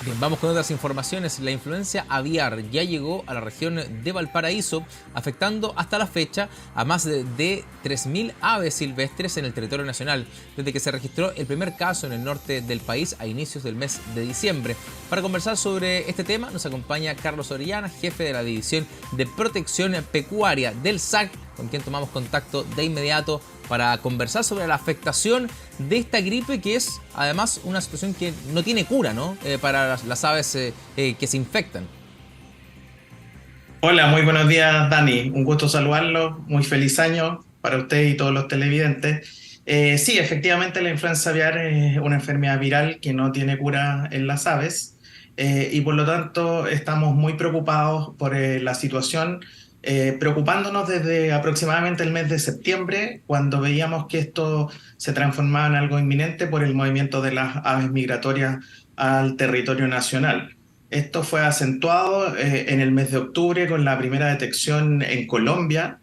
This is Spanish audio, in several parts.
Bien, vamos con otras informaciones. La influencia aviar ya llegó a la región de Valparaíso, afectando hasta la fecha a más de 3.000 aves silvestres en el territorio nacional, desde que se registró el primer caso en el norte del país a inicios del mes de diciembre. Para conversar sobre este tema nos acompaña Carlos Orellana, jefe de la División de Protección Pecuaria del SAC, con quien tomamos contacto de inmediato para conversar sobre la afectación de esta gripe, que es además una situación que no tiene cura, ¿no? Para las aves que se infectan. Hola, muy buenos días, Dani. Un gusto saludarlo. Muy feliz año para usted y todos los televidentes. Sí, efectivamente, la influenza aviar es una enfermedad viral que no tiene cura en las aves, y por lo tanto estamos muy preocupados por la situación, preocupándonos desde aproximadamente el mes de septiembre, cuando veíamos que esto se transformaba en algo inminente por el movimiento de las aves migratorias al territorio nacional. Esto fue acentuado en el mes de octubre con la primera detección en Colombia,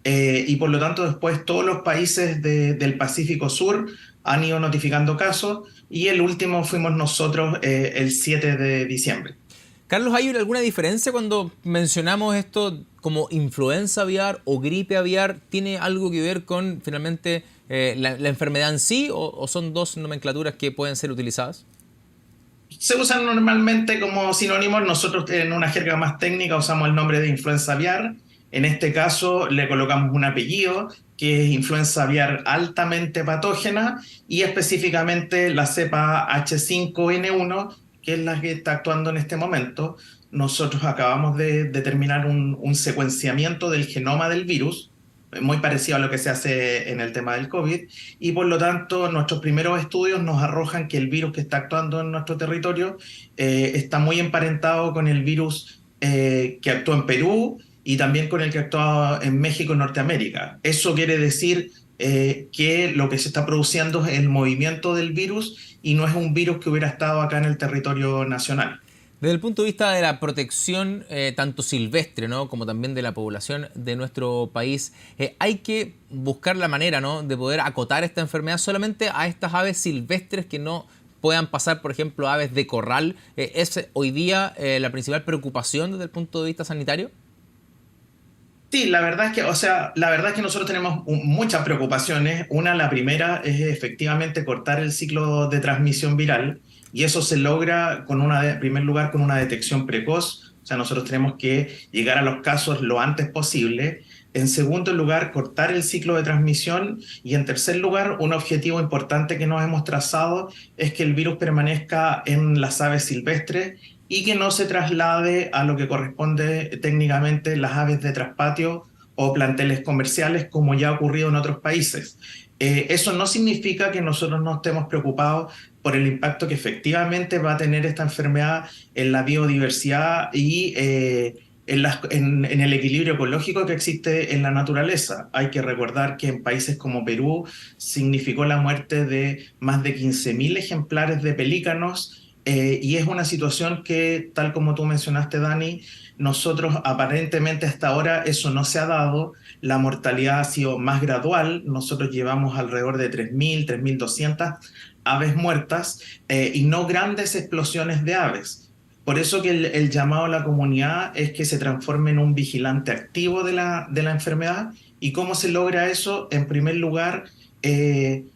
y por lo tanto después todos los países del Pacífico Sur han ido notificando casos y el último fuimos nosotros el 7 de diciembre. Carlos, ¿hay alguna diferencia cuando mencionamos esto como influenza aviar o gripe aviar? ¿Tiene algo que ver con finalmente la enfermedad en sí o son dos nomenclaturas que pueden ser utilizadas? Se usan normalmente como sinónimos. Nosotros en una jerga más técnica usamos el nombre de influenza aviar. En este caso le colocamos un apellido que es influenza aviar altamente patógena, y específicamente la cepa H5N1, que es la que está actuando en este momento. Nosotros acabamos de determinar un secuenciamiento del genoma del virus, muy parecido a lo que se hace en el tema del COVID, y por lo tanto nuestros primeros estudios nos arrojan que el virus que está actuando en nuestro territorio está muy emparentado con el virus que actuó en Perú y también con el que actuó en México y Norteamérica. Eso quiere decir que lo que se está produciendo es el movimiento del virus y no es un virus que hubiera estado acá en el territorio nacional. Desde el punto de vista de la protección, tanto silvestre, ¿no?, como también de la población de nuestro país, hay que buscar la manera, ¿no?, de poder acotar esta enfermedad solamente a estas aves silvestres que no puedan pasar, por ejemplo, aves de corral. ¿Es hoy día la principal preocupación desde el punto de vista sanitario? Sí, la verdad es que, o sea, la verdad es que nosotros tenemos muchas preocupaciones. La primera es efectivamente cortar el ciclo de transmisión viral, y eso se logra en primer lugar, con una detección precoz. O sea, nosotros tenemos que llegar a los casos lo antes posible. En segundo lugar, cortar el ciclo de transmisión. Y en tercer lugar, un objetivo importante que nos hemos trazado es que el virus permanezca en las aves silvestres y que no se traslade a lo que corresponde técnicamente las aves de traspatio o planteles comerciales, como ya ha ocurrido en otros países. Eso no significa que nosotros no estemos preocupados por el impacto que efectivamente va a tener esta enfermedad en la biodiversidad y en el equilibrio ecológico que existe en la naturaleza. Hay que recordar que en países como Perú significó la muerte de más de 15.000 ejemplares de pelícanos, y es una situación que, tal como tú mencionaste, Dani, nosotros aparentemente hasta ahora eso no se ha dado. La mortalidad ha sido más gradual. Nosotros llevamos alrededor de 3.200 aves muertas, y no grandes explosiones de aves. Por eso que el llamado a la comunidad es que se transforme en un vigilante activo de la enfermedad. ¿Y cómo se logra eso? En primer lugar,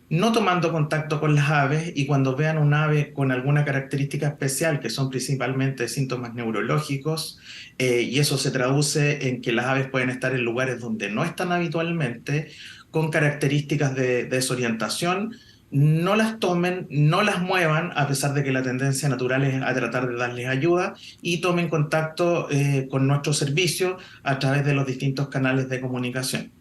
no tomando contacto con las aves, y cuando vean un ave con alguna característica especial, que son principalmente síntomas neurológicos, y eso se traduce en que las aves pueden estar en lugares donde no están habitualmente, con características de desorientación, no las tomen, no las muevan, a pesar de que la tendencia natural es a tratar de darles ayuda, y tomen contacto con nuestro servicio a través de los distintos canales de comunicación.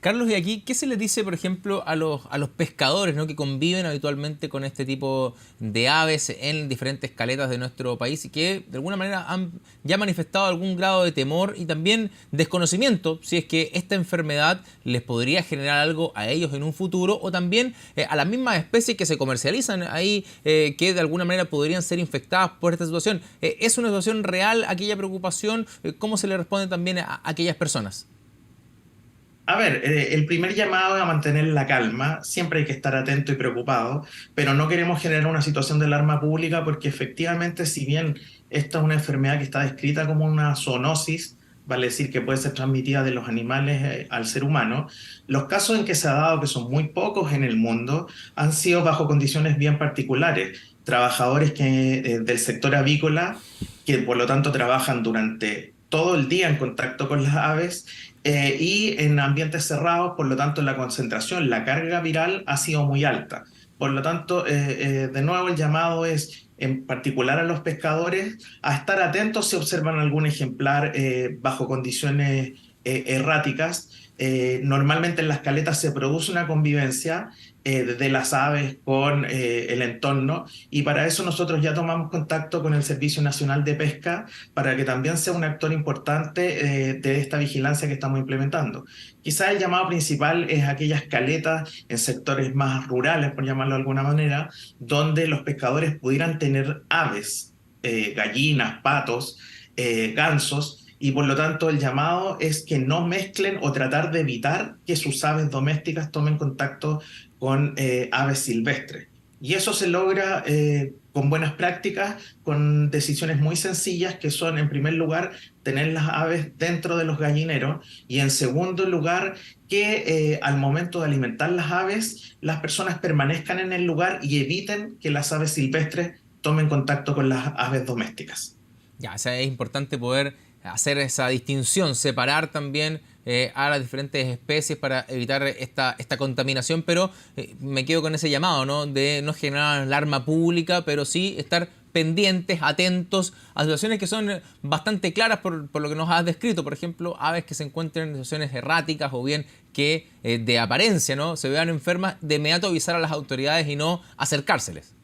Carlos, y aquí, ¿qué se les dice, por ejemplo, a los pescadores, ¿no?, que conviven habitualmente con este tipo de aves en diferentes caletas de nuestro país y que de alguna manera han ya manifestado algún grado de temor y también desconocimiento si es que esta enfermedad les podría generar algo a ellos en un futuro o también a las mismas especies que se comercializan ahí, que de alguna manera podrían ser infectadas por esta situación? ¿Es una situación real aquella preocupación? ¿Cómo se le responde también a aquellas personas? A ver, el primer llamado es a mantener la calma, siempre hay que estar atento y preocupado, pero no queremos generar una situación de alarma pública porque efectivamente, si bien esta es una enfermedad que está descrita como una zoonosis, vale decir que puede ser transmitida de los animales al ser humano, los casos en que se ha dado, que son muy pocos en el mundo, han sido bajo condiciones bien particulares. Trabajadores del sector avícola, que por lo tanto trabajan durante todo el día en contacto con las aves y en ambientes cerrados, por lo tanto la concentración, la carga viral ha sido muy alta. Por lo tanto, de nuevo el llamado es en particular a los pescadores a estar atentos si observan algún ejemplar bajo condiciones erráticas. Normalmente en las caletas se produce una convivencia de las aves con el entorno y para eso nosotros ya tomamos contacto con el Servicio Nacional de Pesca para que también sea un actor importante de esta vigilancia que estamos implementando. Quizás el llamado principal es aquellas caletas en sectores más rurales, por llamarlo de alguna manera, donde los pescadores pudieran tener aves, gallinas, patos, gansos, y por lo tanto el llamado es que no mezclen o tratar de evitar que sus aves domésticas tomen contacto con aves silvestres. Y eso se logra con buenas prácticas, con decisiones muy sencillas que son, en primer lugar, tener las aves dentro de los gallineros y, en segundo lugar, que al momento de alimentar las aves, las personas permanezcan en el lugar y eviten que las aves silvestres tomen contacto con las aves domésticas. Ya, o sea, es importante poder hacer esa distinción, separar también a las diferentes especies para evitar esta contaminación, pero me quedo con ese llamado, ¿no? De no generar alarma pública, pero sí estar pendientes, atentos a situaciones que son bastante claras por lo que nos has descrito. Por ejemplo, aves que se encuentren en situaciones erráticas o bien que de apariencia, ¿no?, se vean enfermas, de inmediato avisar a las autoridades y no acercárseles.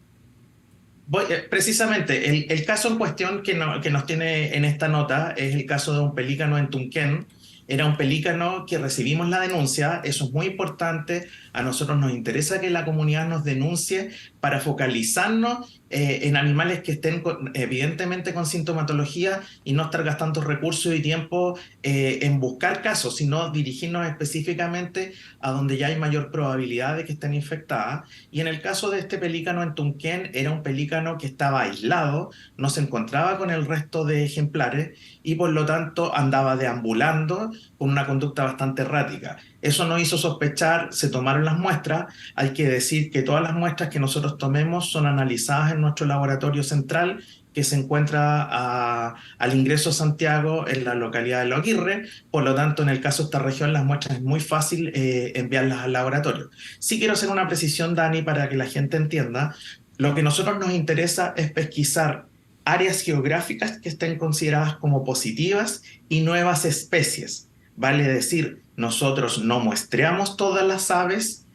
Precisamente, el caso en cuestión que nos tiene en esta nota es el caso de un pelícano en Tunquén. Era un pelícano que recibimos la denuncia, eso es muy importante. A nosotros nos interesa que la comunidad nos denuncie para focalizarnos en animales que estén evidentemente con sintomatología y no estar gastando recursos y tiempo en buscar casos, sino dirigirnos específicamente a donde ya hay mayor probabilidad de que estén infectadas. Y en el caso de este pelícano en Tunquén, era un pelícano que estaba aislado, no se encontraba con el resto de ejemplares y por lo tanto andaba deambulando con una conducta bastante errática. Eso nos hizo sospechar, se tomaron las muestras. Hay que decir que todas las muestras que nosotros tomemos son analizadas en nuestro laboratorio central que se encuentra al ingreso a Santiago en la localidad de Loquirre. Por lo tanto, en el caso de esta región, las muestras es muy fácil enviarlas al laboratorio. Sí quiero hacer una precisión, Dani, para que la gente entienda. Lo que a nosotros nos interesa es pesquisar áreas geográficas que estén consideradas como positivas y nuevas especies. Vale decir, nosotros no muestreamos todas las aves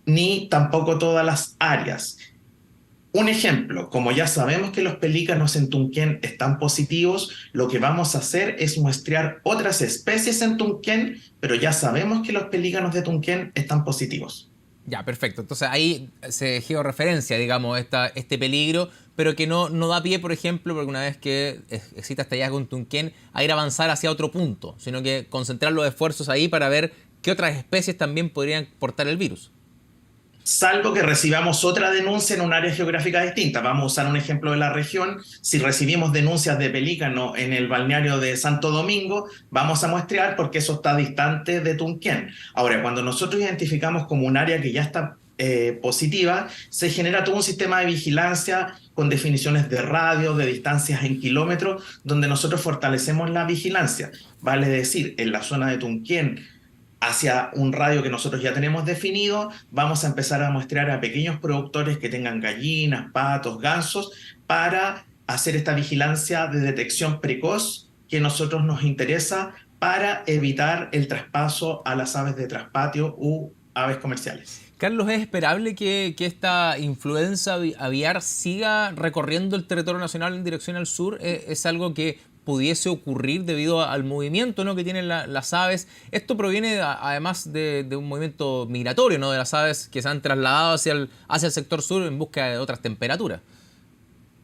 ni tampoco todas las áreas. Un ejemplo, como ya sabemos que los pelícanos en Tunquén están positivos, lo que vamos a hacer es muestrear otras especies en Tunquén, pero ya sabemos que los pelícanos de Tunquén están positivos. Ya, perfecto. Entonces ahí se georreferencia, digamos, este peligro, pero que no da pie, por ejemplo, porque una vez que exista este hallazgo en Tunquén, a ir a avanzar hacia otro punto, sino que concentrar los esfuerzos ahí para ver qué otras especies también podrían portar el virus. Salvo que recibamos otra denuncia en un área geográfica distinta. Vamos a usar un ejemplo de la región. Si recibimos denuncias de pelícano en el balneario de Santo Domingo, vamos a muestrear porque eso está distante de Tunquén. Ahora, cuando nosotros identificamos como un área que ya está positiva, se genera todo un sistema de vigilancia con definiciones de radio, de distancias en kilómetros, donde nosotros fortalecemos la vigilancia. Vale decir, en la zona de Tunquén, hacia un radio que nosotros ya tenemos definido, vamos a empezar a muestrear a pequeños productores que tengan gallinas, patos, gansos, para hacer esta vigilancia de detección precoz que a nosotros nos interesa para evitar el traspaso a las aves de traspatio u aves comerciales. Carlos, ¿es esperable que esta influenza aviar siga recorriendo el territorio nacional en dirección al sur? ¿Es algo que pudiese ocurrir debido al movimiento, ¿no?, que tienen las aves? Esto proviene además de un movimiento migratorio, ¿no?, de las aves que se han trasladado hacia el sector sur en busca de otras temperaturas.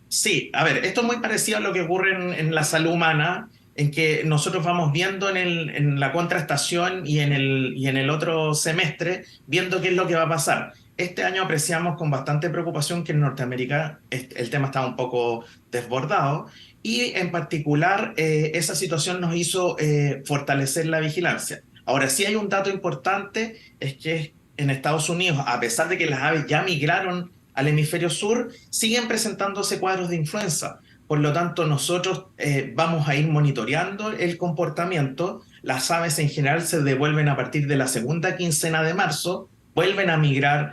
Sí, a ver, esto es muy parecido a lo que ocurre en la salud humana. en que nosotros vamos viendo en la contraestación y en el otro semestre, viendo qué es lo que va a pasar. Este año apreciamos con bastante preocupación que en Norteamérica el tema estaba un poco desbordado y en particular esa situación nos hizo fortalecer la vigilancia. Ahora, sí hay un dato importante, es que en Estados Unidos, a pesar de que las aves ya migraron al hemisferio sur, siguen presentándose cuadros de influenza. Por lo tanto, nosotros vamos a ir monitoreando el comportamiento. Las aves en general se devuelven a partir de la segunda quincena de marzo, vuelven a migrar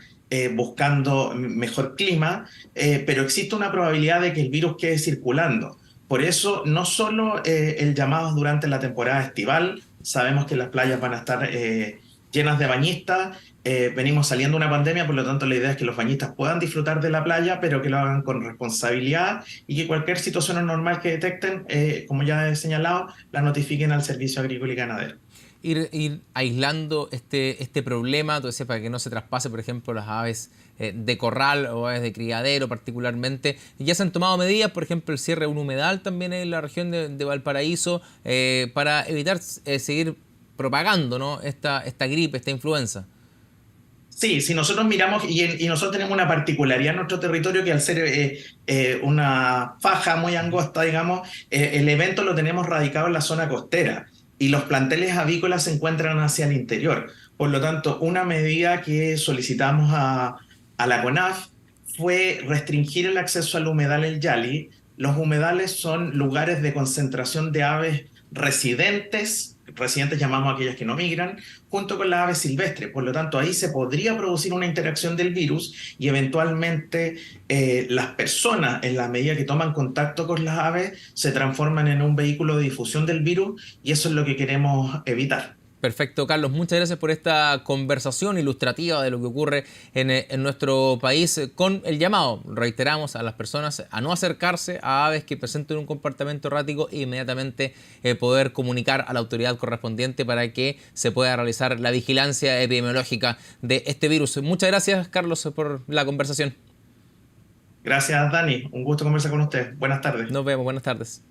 buscando mejor clima, pero existe una probabilidad de que el virus quede circulando. Por eso, no solo el llamado durante la temporada estival, sabemos que las playas van a estar llenas de bañistas, venimos saliendo de una pandemia, por lo tanto la idea es que los bañistas puedan disfrutar de la playa, pero que lo hagan con responsabilidad y que cualquier situación anormal que detecten, como ya he señalado, la notifiquen al Servicio Agrícola y Ganadero. Ir aislando este problema, tú decías, para que no se traspase, por ejemplo, las aves de corral o aves de criadero particularmente. Ya se han tomado medidas, por ejemplo, el cierre de un humedal también en la región de Valparaíso, para evitar seguir propagando, ¿no?, esta gripe, esta influenza. Sí, si nosotros miramos, y nosotros tenemos una particularidad en nuestro territorio que al ser una faja muy angosta, digamos, el evento lo tenemos radicado en la zona costera y los planteles avícolas se encuentran hacia el interior. Por lo tanto, una medida que solicitamos a la CONAF fue restringir el acceso al humedal El Yali. Los humedales son lugares de concentración de aves residentes llamamos a aquellas que no migran, junto con las aves silvestres. Por lo tanto, ahí se podría producir una interacción del virus y eventualmente las personas, en la medida que toman contacto con las aves, se transforman en un vehículo de difusión del virus y eso es lo que queremos evitar. Perfecto, Carlos. Muchas gracias por esta conversación ilustrativa de lo que ocurre en nuestro país, con el llamado, reiteramos, a las personas a no acercarse a aves que presenten un comportamiento errático e inmediatamente poder comunicar a la autoridad correspondiente para que se pueda realizar la vigilancia epidemiológica de este virus. Muchas gracias, Carlos, por la conversación. Gracias, Dani. Un gusto conversar con usted. Buenas tardes. Nos vemos. Buenas tardes.